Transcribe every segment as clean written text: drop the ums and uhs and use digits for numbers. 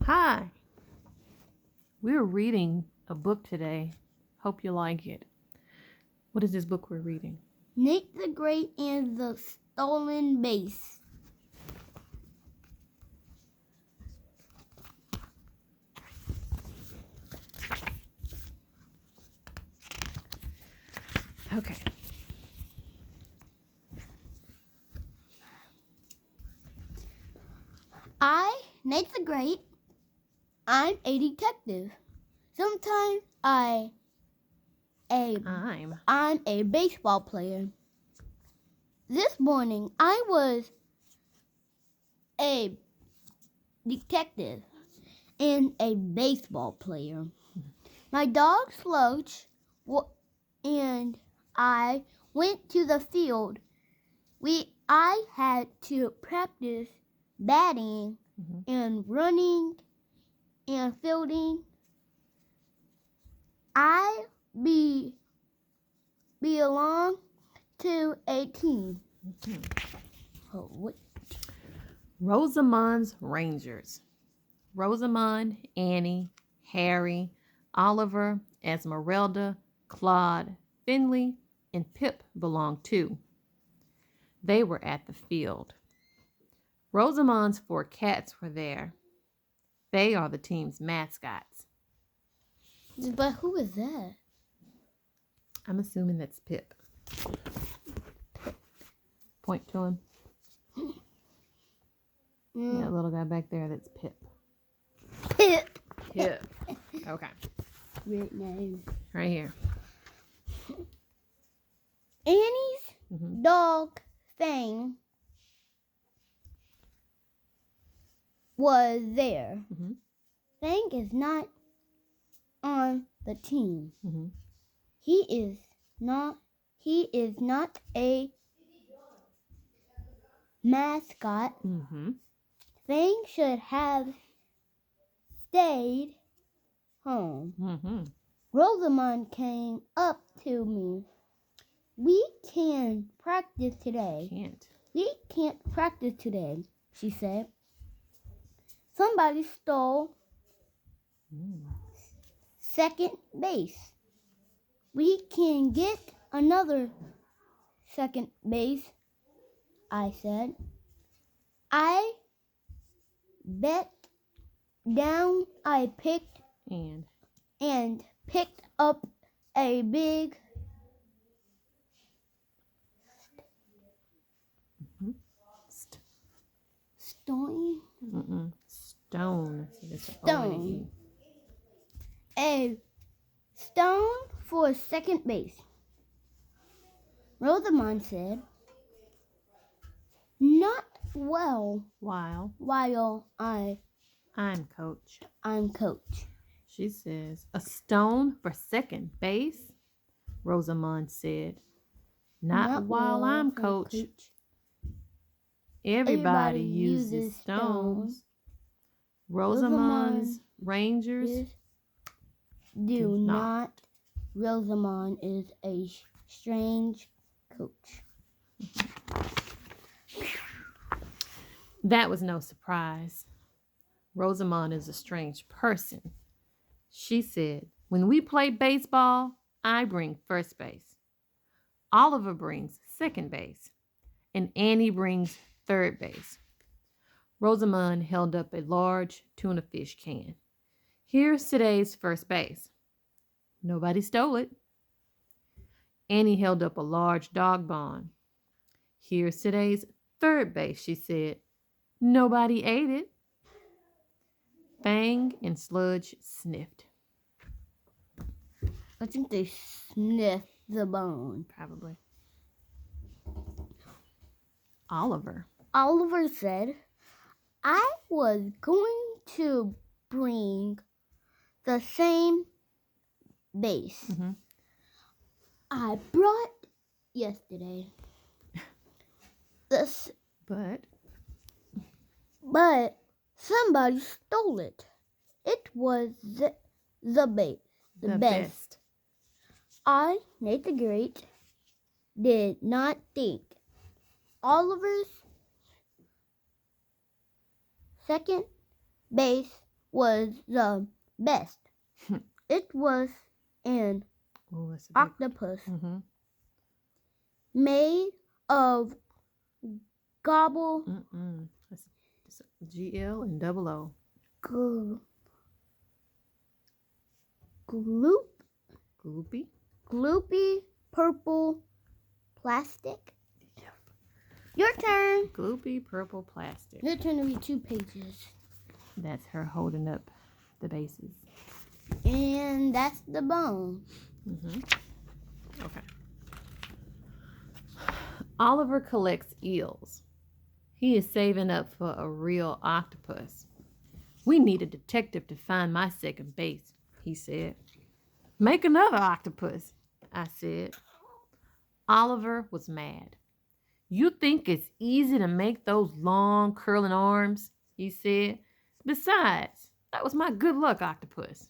Hi, we're reading a book today. Hope you like it. What is this book we're reading? Nate the Great and the Stolen Base. Okay. Nate the Great, I'm a detective. Sometimes I'm a baseball player. This morning I was a detective and a baseball player. My dog Sloach and I went to the field. I had to practice batting and running and fielding. I belong to a team. Oh, what? Rosamond's Rangers. Rosamond, Annie, Harry, Oliver, Esmeralda, Claude, Finley, and Pip belonged too. They were at the field. Rosamond's 4 cats were there. They are the team's mascots. But who is that? I'm assuming that's Pip. Point to him. That little guy back there, that's Pip. Pip. Pip. Okay. Weird name. Right here. Annie's dog Fang was there. Fang is not on the team. He is not a mascot. Fang should have stayed home. Rosamond came up to me. We can practice today. We can't practice today, she said. Somebody stole second base. We can get another second base, I said. I bet down. I picked up a big stone. Stone. A stone for second base. Rosamond said, "Not well." While I'm coach. She says, "A stone for second base?" Rosamond said, Not while I'm coach. Everybody uses stones. Rosamond's Rangers do not. Rosamond is a strange coach. That was no surprise. Rosamond is a strange person. She said, "When we play baseball, I bring first base. Oliver brings second base. And Annie brings third base." Rosamond held up a large tuna fish can. "Here's today's first base." Nobody stole it. Annie held up a large dog bone. "Here's today's third base," she said. Nobody ate it. Fang and Sludge sniffed. I think they sniffed the bone. Probably. Oliver said, "I was going to bring the same base I brought yesterday. But somebody stole it. It was the best. I, Nate the Great, did not think Oliver's second base was the best. It was an Oh, that's a big. octopus Mm-hmm. made of gobble That's GL and double O. gl- gloop Gloopy. gloopy purple plastic. Your turn. Gloopy purple plastic. Your turn to read 2 pages. That's her holding up the bases. And that's the bone. Mm-hmm. Okay. Oliver collects eels. He is saving up for a real octopus. We need a detective to find my second base, he said. Make another octopus, I said. Oliver was mad. You think it's easy to make those long curling arms, he said. Besides, that was my good luck octopus.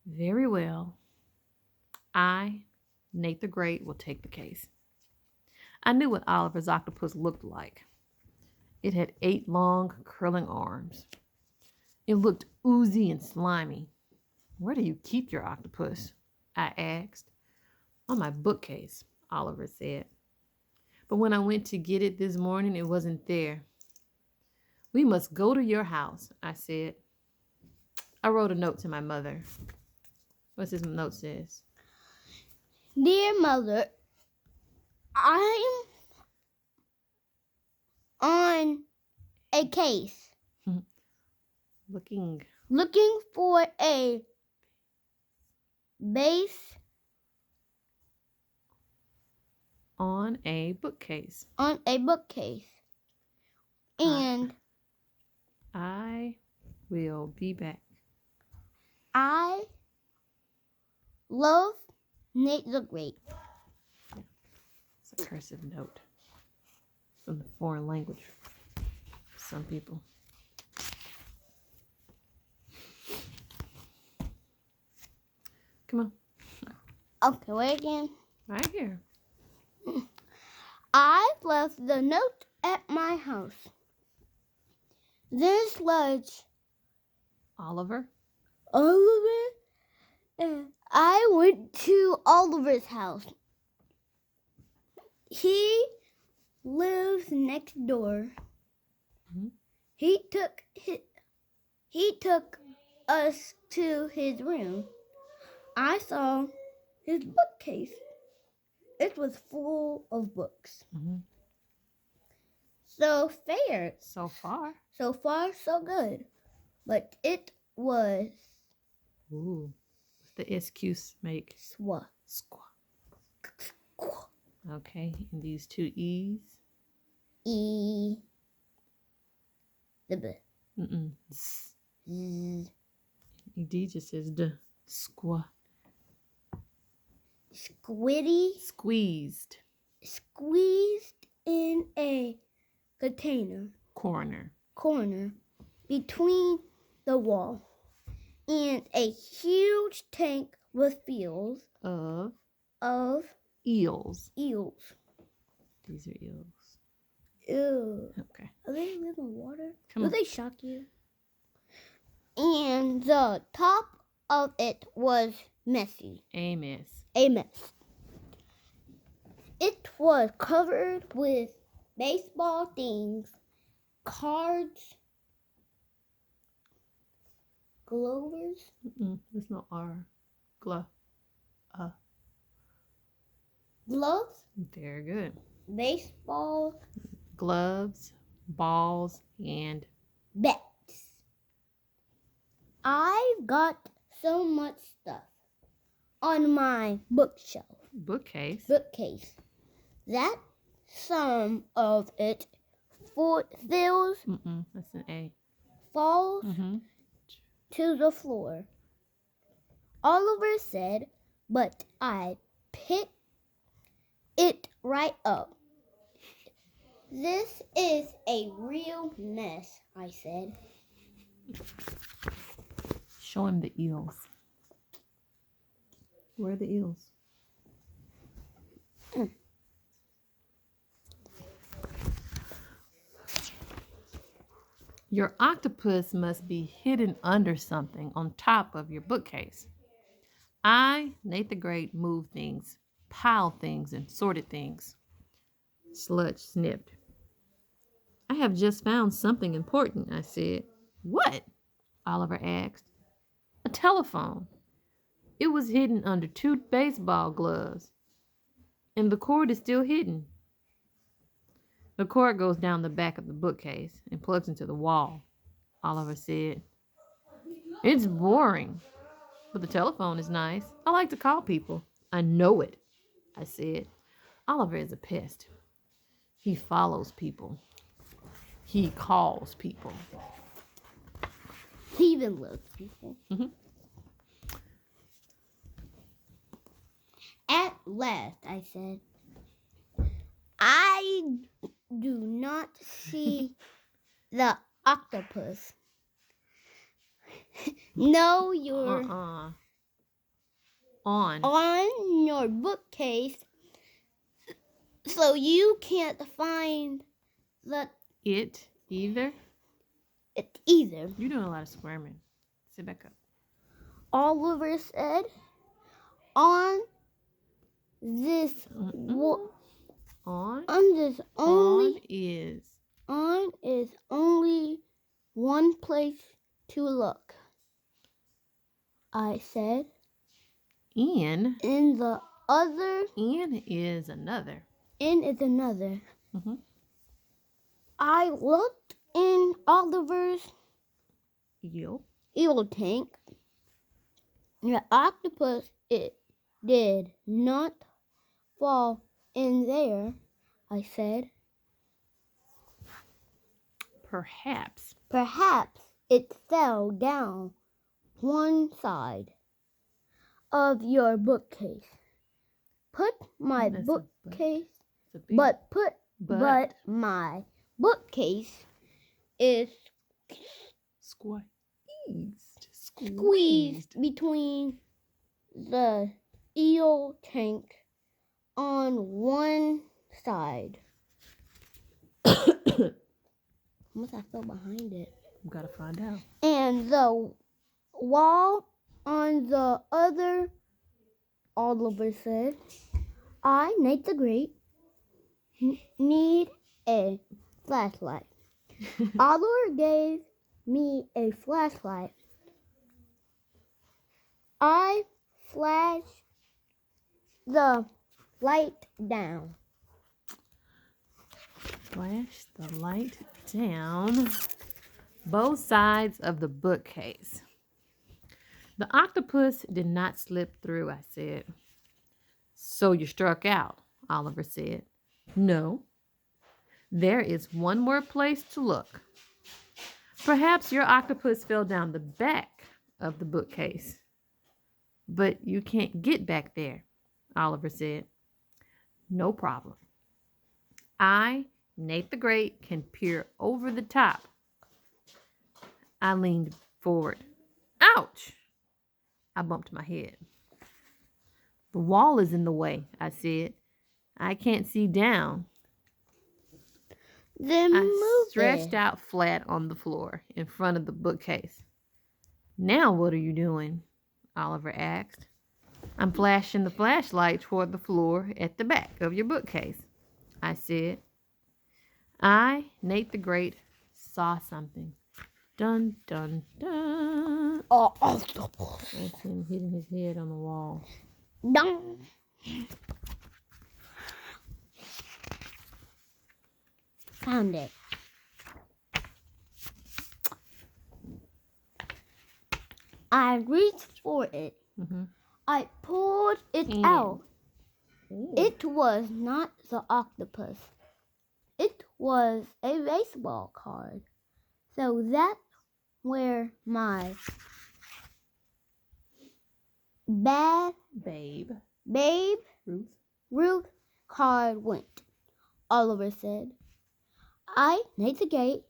Very well. I, Nate the Great, will take the case. I knew what Oliver's octopus looked like. It had 8 long, curling arms. It looked oozy and slimy. Where do you keep your octopus? I asked. On my bookcase, Oliver said. But when I went to get it this morning, it wasn't there. We must go to your house, I said. I wrote a note to my mother. What's this note says? Dear Mother, I'm on a case Looking for a base on a bookcase. on a bookcase. And I will be back. I love Nate the Great. It's a cursive note from the foreign language. Some people. Come on. Okay, wait again. Right here. I left the note at my house. Then Sludge, Oliver. Oliver, and I went to Oliver's house. He lives next door. Mhm. He took us to his room. I saw his bookcase. It was full of books. Mm-hmm. So fair. So far. So far, so good. But it was Ooh. What's the SQ make? swa. Squaw. Okay. And these 2 E's. E. The B. Mm-mm. Z. Z. ED just says D. Squaw. Squiddy Squeezed. squeezed in a corner between the wall and a huge tank with fields Of of eels. eels. These are eels. Ew. Okay. Are they in the water? Come Will on. they shock you? And the top of it was messy. A mess. A mess. It was covered with baseball things, cards, gloves, There's no R. Gla. gloves, Very good. baseball, Gloves, balls, and bats. I've got so much stuff on my bookcase bookcase. that some of it fills That's an A. falls to the floor. Oliver said, but I picked it right up. This is a real mess, I said. Show him the eels. Where are the eels? Your octopus must be hidden under something on top of your bookcase. I, Nate the Great, moved things, piled things, and sorted things. Sludge sniffed. I have just found something important, I said. What? Oliver asked. A telephone. It was hidden under two baseball gloves, and the cord is still hidden. The cord goes down the back of the bookcase and plugs into the wall, Oliver said. It's boring, but the telephone is nice. I like to call people. I know it, I said. Oliver is a pest. He follows people. He calls people. He even loves people. Mhm. At last, I said, I do not see the octopus. No, you're On. on your bookcase, so you can't find It either. it either. You're doing a lot of squirming. Sit back up. Oliver said, on this On. on this only On is. is only one place to look. I said, In. in the other, In is another. in is another. Mhm. I looked in Oliver's Yep. eel tank. The octopus, it did not fall in there, I said. Perhaps. Perhaps it fell down one side of your bookcase. Put my That's a but. bookcase, It's a big but my bookcase is squeezed between the eel tank on one side. What I fell behind it? We gotta find out. And the wall on the other, Oliver said. I, Nate the Great, need a flashlight. Oliver gave me a flashlight. I flashed the light down. Flash the light down both sides of the bookcase. The octopus did not slip through, I said. So you struck out, Oliver said. No. There is one more place to look. Perhaps your octopus fell down the back of the bookcase. But you can't get back there, Oliver said. No problem. I, Nate the Great, can peer over the top. I leaned forward. Ouch! I bumped my head. The wall is in the way, I said. I can't see down. Then I move stretched it. out flat on the floor in front of the bookcase. Now what are you doing? Oliver asked. I'm flashing the flashlight toward the floor at the back of your bookcase, I said. I, Nate the Great, saw something. Dun, dun, dun. Oh, octopus. That's him hitting his head on the wall. Dun. Found it. I reached for it. Mm-hmm. I pulled it And- out. Ooh. It was not the octopus. It was a baseball card. So that's where my Babe. babe Ruth. Ruth card went. Oliver said, I, Nate the Great,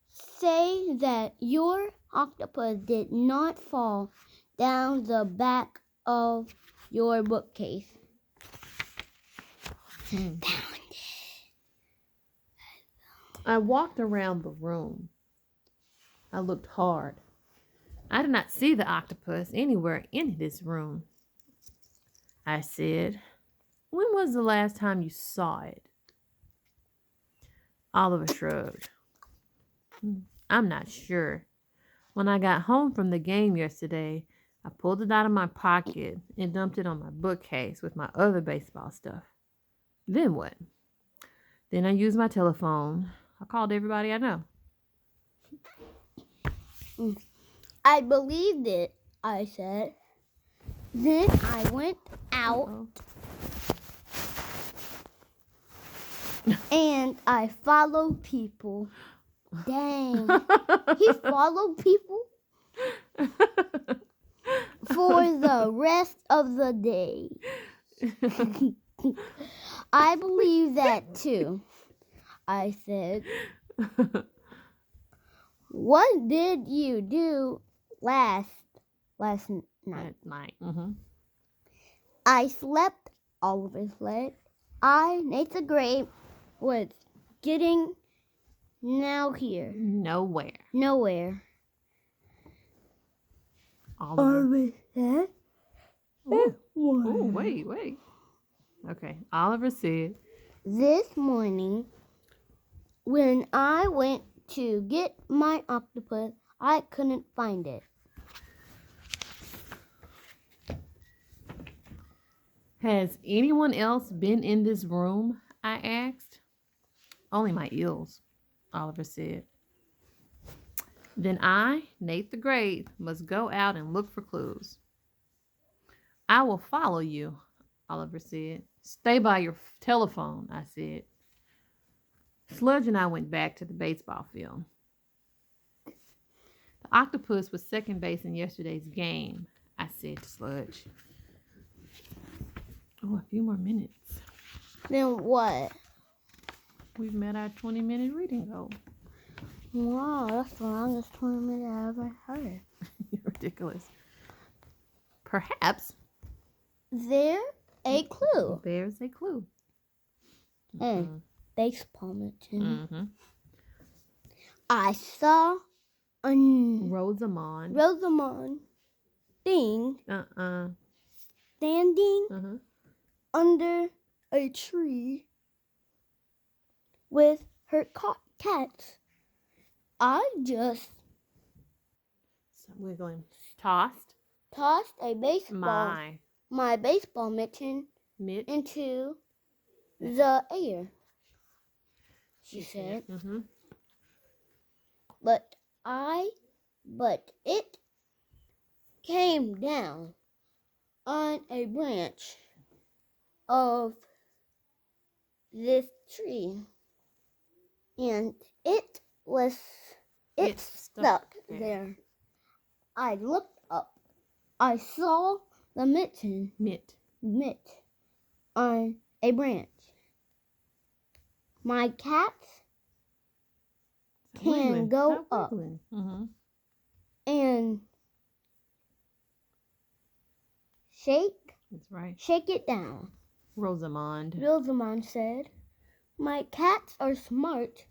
say that your octopus did not fall down the back of your bookcase. I walked around the room I looked hard. I did not see the octopus anywhere in this room. I said, when was the last time you saw it? Oliver shrugged. I'm not sure. When I got home from the game yesterday, I pulled it out of my pocket and dumped it on my bookcase with my other baseball stuff. Then what? Then I used my telephone. I called everybody I know. I believed it, I said. Then I went out Uh-oh. and I followed people. Dang. He followed people for the rest of the day. I believe that too, I said. What did you do last night? At night. Mm-hmm. I slept, Oliver said. Nate the Great, was getting now here. Nowhere. Nowhere. Oliver. Said. Ooh, wait. Okay. Oliver said, This morning, when I went to get my octopus, I couldn't find it. has anyone else been in this room? I asked. Only my eels, Oliver said. Then I, Nate the Great, must go out and look for clues. I will follow you, Oliver said. Stay by your telephone, I said. Sludge and I went back to the baseball field. The octopus was second base in yesterday's game, I said to Sludge. Oh, a few more minutes. Then what? We've met our 20-minute reading goal. Wow, that's the longest tournament I ever heard. You're ridiculous. Perhaps There's a clue. there's a clue. And baseball mention. Mm-hmm. I saw a Rosamond. Rosamond thing Uh-uh. standing Uh-huh. under a tree with her cats. I just So we're going tossed tossed a baseball, my baseball mitt mitt. into the air, she said. Mm-hmm. But it came down on a branch of this tree, and it stuck there. I looked up. I saw the mitt on a branch. My cats can go up Mm-hmm. and shake That's right. it down. Rosamond. Rosamond said, my cats are smart.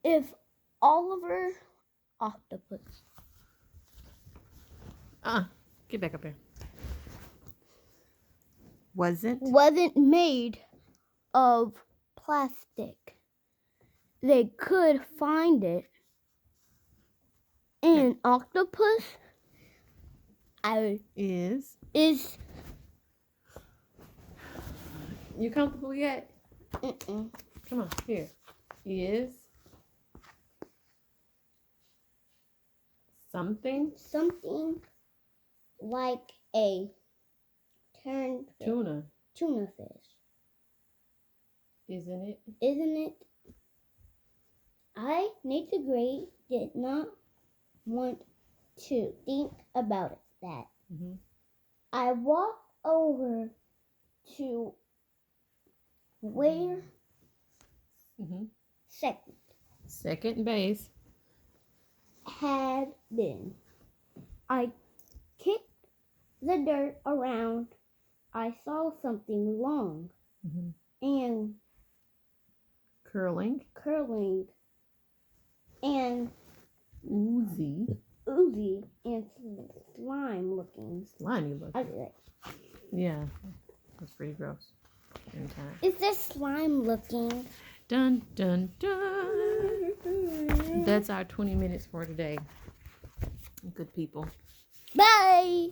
If Oliver Octopus Get back up here. Wasn't made of plastic, they could find it. An octopus is you comfortable yet? Come on, here. Is something like a tuna fish. Isn't it? Isn't it? I, Nate the Great, did not want to think about it that. Mm-hmm. I walked over to where second base had been. I kicked the dirt around. I saw something long and curling and Oozy. Oozy and slime looking. Slimy I looking. like. Yeah. That's pretty gross. Same time. Is this slime looking? Dun dun dun. That's our 20 minutes for today. Good people. Bye.